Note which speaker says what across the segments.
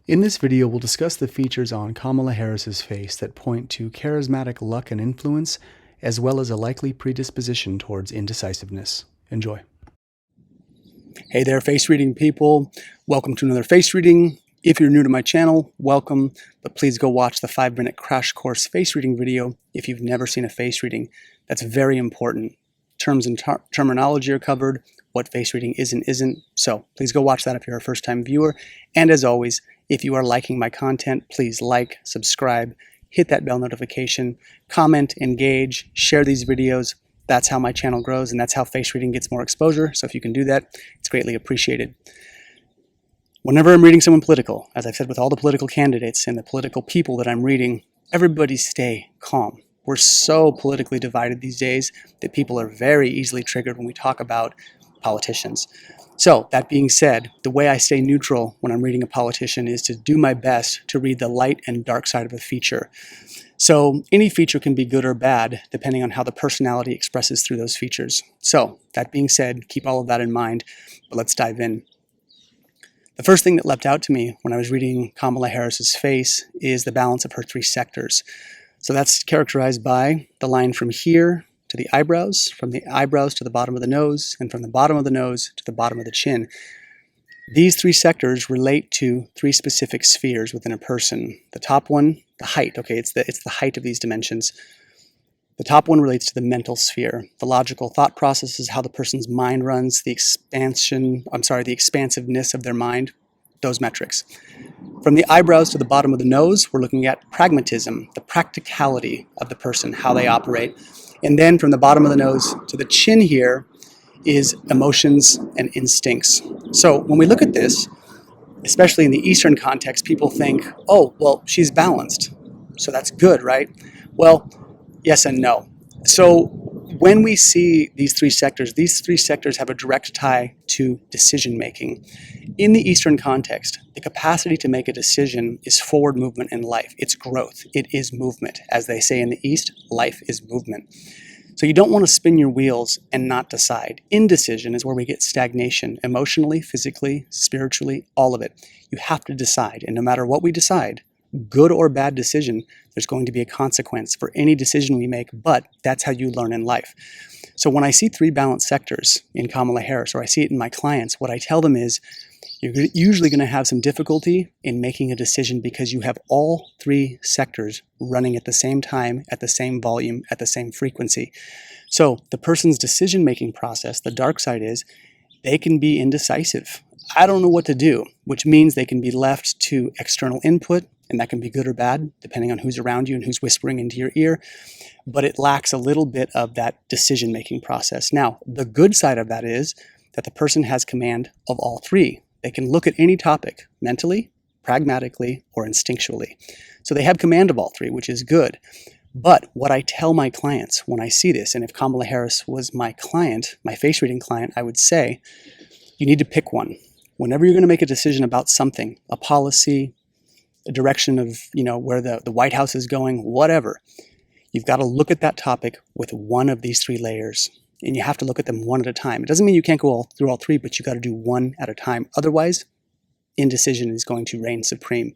Speaker 1: In this video, we'll discuss the features on Kamala Harris's face that point to charismatic luck and influence, as well as a likely predisposition towards indecisiveness. Enjoy. Hey there, face reading people. Welcome to another face reading. If you're new to my channel, welcome, but please go watch the 5-minute crash course face reading video if you've never seen a face reading. That's very important. Terms and terminology are covered, what face reading is and isn't, so please go watch that if you're a first-time viewer. And as always, if you are liking my content, please like, subscribe, hit that bell notification, comment, engage, share these videos. That's how my channel grows, and that's how face reading gets more exposure. So if you can do that, it's greatly appreciated. Whenever I'm reading someone political, as I've said with all the political candidates and the political people that I'm reading, everybody stay calm. We're so politically divided these days that people are very easily triggered when we talk about politicians. So that being said, the way I stay neutral when I'm reading a politician is to do my best to read the light and dark side of a feature. So any feature can be good or bad depending on how the personality expresses through those features. So that being said, keep all of that in mind, but let's dive in. The first thing that leapt out to me when I was reading Kamala Harris's face is the balance of her 3 sectors. So that's characterized by the line from here to the eyebrows, from the eyebrows to the bottom of the nose, and from the bottom of the nose to the bottom of the chin. These 3 sectors relate to 3 specific spheres within a person. The top one, the height, okay, it's the height of these dimensions. The top one relates to the mental sphere. The logical thought process is how the person's mind runs, the expansiveness of their mind, those metrics. From the eyebrows to the bottom of the nose, we're looking at pragmatism, the practicality of the person, how they operate. And then from the bottom of the nose to the chin here is emotions and instincts. So when we look at this, especially in the Eastern context, people think, oh, well, she's balanced, so that's good, right? Well, yes and no. So when we see these 3 sectors have a direct tie to decision making. In the Eastern context, the capacity to make a decision is forward movement in life. It's growth. It is movement. As they say in the East, life is movement. So you don't want to spin your wheels and not decide. Indecision is where we get stagnation, emotionally, physically, spiritually, all of it. You have to decide, and no matter what we decide, good or bad decision, there's going to be a consequence for any decision we make, but that's how you learn in life. So when I see 3 balanced sectors in Kamala Harris, or I see it in my clients, what I tell them is, you're usually going to have some difficulty in making a decision because you have all 3 sectors running at the same time, at the same volume, at the same frequency. So the person's decision-making process, the dark side is, they can be indecisive. I don't know what to do, which means they can be left to external input, and that can be good or bad, depending on who's around you and who's whispering into your ear, but it lacks a little bit of that decision-making process. Now, the good side of that is that the person has command of all 3. They can look at any topic mentally, pragmatically, or instinctually. So they have command of all 3, which is good. But what I tell my clients when I see this, and if Kamala Harris was my client, my face reading client, I would say, you need to pick one. Whenever you're going to make a decision about something, a policy, a direction of, where the White House is going, whatever, you've got to look at that topic with one of these 3 layers. And you have to look at them one at a time. It doesn't mean you can't go through all 3, but you got to do one at a time. Otherwise, indecision is going to reign supreme.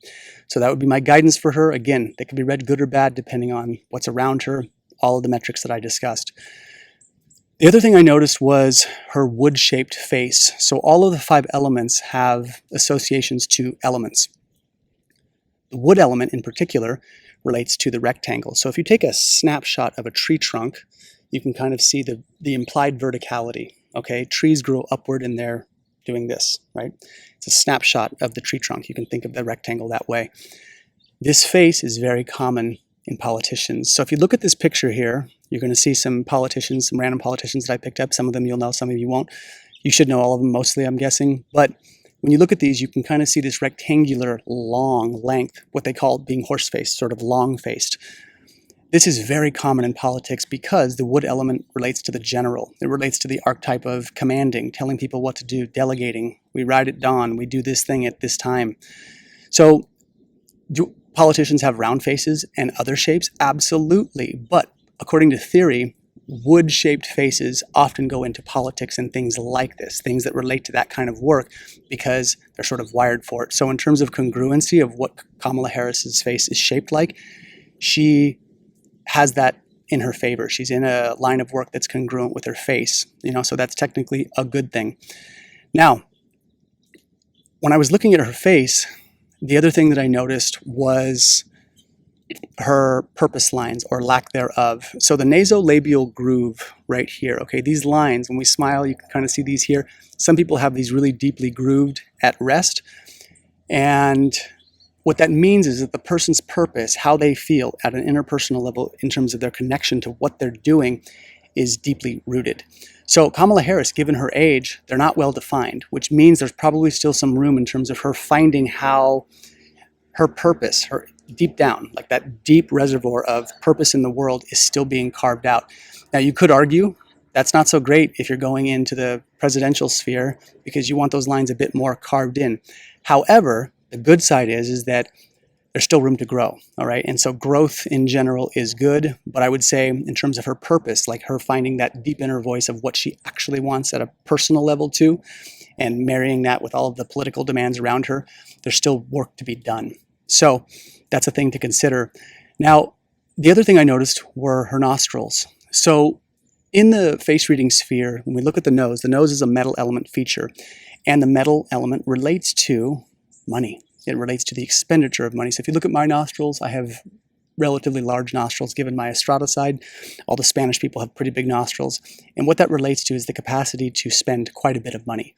Speaker 1: So that would be my guidance for her. Again, they could be read good or bad depending on what's around her, all of the metrics that I discussed. The other thing I noticed was her wood-shaped face. So all of the 5 elements have associations to elements. The wood element in particular relates to the rectangle. So if you take a snapshot of a tree trunk, you can kind of see the implied verticality, okay? Trees grow upward and they're doing this, right? It's a snapshot of the tree trunk. You can think of the rectangle that way. This face is very common in politicians. So if you look at this picture here, you're going to see some politicians, some random politicians that I picked up. Some of them you'll know, some of you won't. You should know all of them mostly, I'm guessing. But when you look at these, you can kind of see this rectangular, long length, what they call being horse-faced, sort of long-faced. This is very common in politics because the wood element relates to the general. It relates to the archetype of commanding, telling people what to do, delegating. We ride at dawn. We do this thing at this time. So do politicians have round faces and other shapes? Absolutely. But according to theory, wood-shaped faces often go into politics and things like this, things that relate to that kind of work because they're sort of wired for it. So in terms of congruency of what Kamala Harris's face is shaped like, she has that in her favor. She's in a line of work that's congruent with her face, so that's technically a good thing. Now, when I was looking at her face, the other thing that I noticed was her purpose lines or lack thereof. So the nasolabial groove right here, okay, these lines, when we smile, you can kind of see these here. Some people have these really deeply grooved at rest. And what that means is that the person's purpose, how they feel at an interpersonal level in terms of their connection to what they're doing, is deeply rooted. So Kamala Harris, given her age, they're not well defined, which means there's probably still some room in terms of her finding how her purpose, her deep down, like that deep reservoir of purpose in the world is still being carved out. Now, you could argue that's not so great if you're going into the presidential sphere because you want those lines a bit more carved in. However, the good side is that there's still room to grow, all right? And so growth in general is good, but I would say in terms of her purpose, like her finding that deep inner voice of what she actually wants at a personal level too, and marrying that with all of the political demands around her, there's still work to be done. So that's a thing to consider. Now, the other thing I noticed were her nostrils. So in the face reading sphere, when we look at the nose is a metal element feature, and the metal element relates to money. It relates to the expenditure of money. So if you look at my nostrils, I have relatively large nostrils given my Estrada side. All the Spanish people have pretty big nostrils. And what that relates to is the capacity to spend quite a bit of money.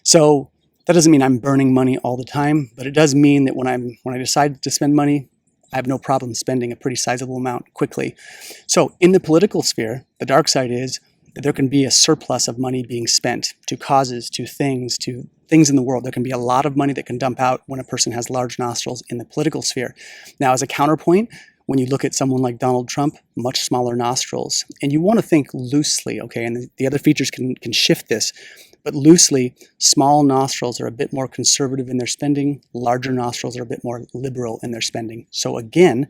Speaker 1: So that doesn't mean I'm burning money all the time, but it does mean that when I decide to spend money, I have no problem spending a pretty sizable amount quickly. So in the political sphere, the dark side is that there can be a surplus of money being spent to causes, to things in the world. There can be a lot of money that can dump out when a person has large nostrils in the political sphere. Now, as a counterpoint, when you look at someone like Donald Trump, much smaller nostrils. And you want to think loosely, okay? And the other features can shift this. But loosely, small nostrils are a bit more conservative in their spending. Larger nostrils are a bit more liberal in their spending. So again,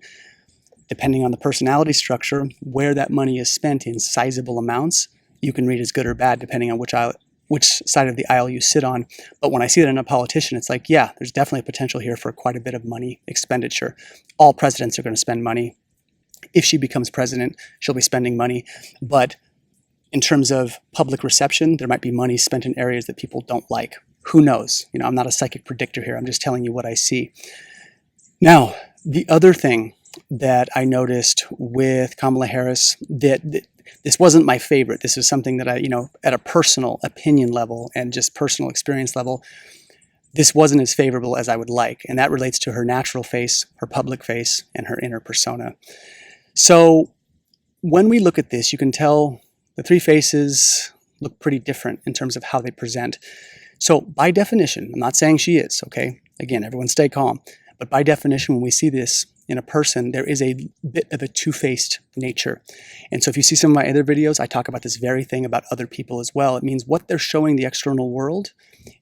Speaker 1: depending on the personality structure, where that money is spent in sizable amounts, you can read as good or bad depending on which side of the aisle you sit on. But when I see that in a politician, it's like, yeah, there's definitely potential here for quite a bit of money expenditure. All presidents are going to spend money. If she becomes president, she'll be spending money. But in terms of public reception, there might be money spent in areas that people don't like. Who knows? I'm not a psychic predictor here. I'm just telling you what I see. Now, the other thing that I noticed with Kamala Harris, that this wasn't my favorite. This is something that I, at a personal opinion level and just personal experience level, this wasn't as favorable as I would like. And that relates to her natural face, her public face, and her inner persona. So when we look at this, you can tell the three faces look pretty different in terms of how they present. So by definition, I'm not saying she is, okay? Again, everyone stay calm. But by definition, when we see this in a person, there is a bit of a two-faced nature. And so if you see some of my other videos, I talk about this very thing about other people as well. It means what they're showing the external world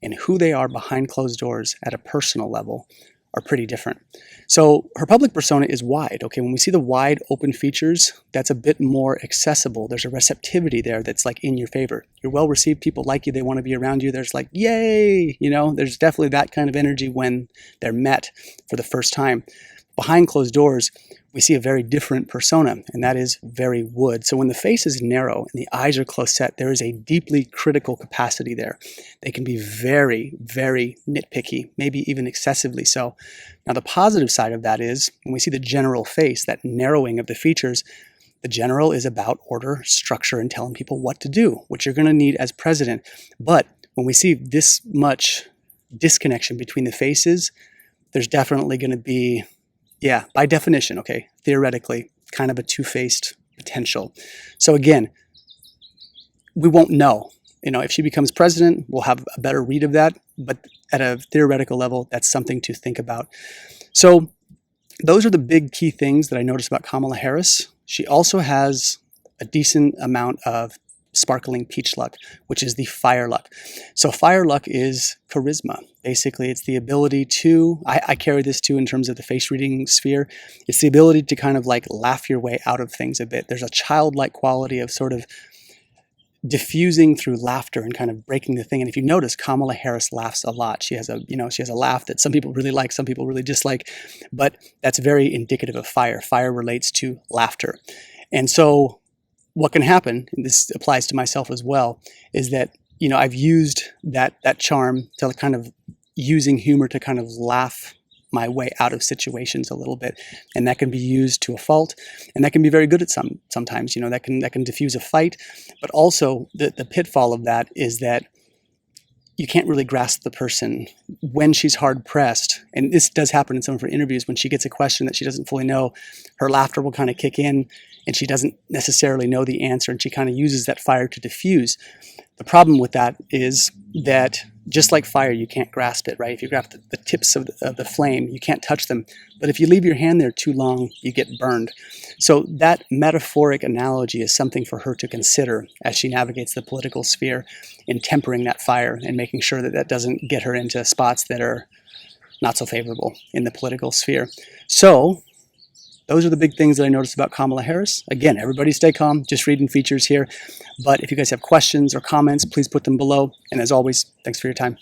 Speaker 1: and who they are behind closed doors at a personal level are pretty different. So her public persona is wide, okay? When we see the wide open features, that's a bit more accessible. There's a receptivity there that's like in your favor. You're well received, people like you, they want to be around you. There's like, yay, there's definitely that kind of energy when they're met for the first time. Behind closed doors, we see a very different persona, and that is very wood. So when the face is narrow and the eyes are close set, there is a deeply critical capacity there. They can be very, very nitpicky, maybe even excessively so. Now, the positive side of that is when we see the general face, that narrowing of the features, the general is about order, structure, and telling people what to do, which you're going to need as president. But when we see this much disconnection between the faces, there's definitely going to be, yeah, by definition, okay, theoretically, kind of a two-faced potential. So again, we won't know. If she becomes president, we'll have a better read of that. But at a theoretical level, that's something to think about. So those are the big key things that I noticed about Kamala Harris. She also has a decent amount of sparkling peach luck, which is the fire luck. So fire luck is charisma. Basically, it's the ability to, I carry this too in terms of the face reading sphere. It's the ability to kind of like laugh your way out of things a bit. There's a childlike quality of sort of diffusing through laughter and kind of breaking the thing. And if you notice, Kamala Harris laughs a lot. She has a laugh that some people really like, some people really dislike, but that's very indicative of fire. Fire relates to laughter. And so what can happen, and this applies to myself as well, is that, I've used that charm to kind of using humor to kind of laugh my way out of situations a little bit, and that can be used to a fault, and that can be very good at sometimes. That can diffuse a fight, but also the pitfall of that is that you can't really grasp the person when she's hard pressed. And this does happen in some of her interviews. When she gets a question that she doesn't fully know, her laughter will kind of kick in, and she doesn't necessarily know the answer, and she kind of uses that fire to diffuse. The problem with that is that just like fire, you can't grasp it, right? If you grasp the tips of the flame, you can't touch them. But if you leave your hand there too long, you get burned. So that metaphoric analogy is something for her to consider as she navigates the political sphere in tempering that fire and making sure that that doesn't get her into spots that are not so favorable in the political sphere. So those are the big things that I noticed about Kamala Harris. Again, everybody stay calm, just reading features here. But if you guys have questions or comments, please put them below. And as always, thanks for your time.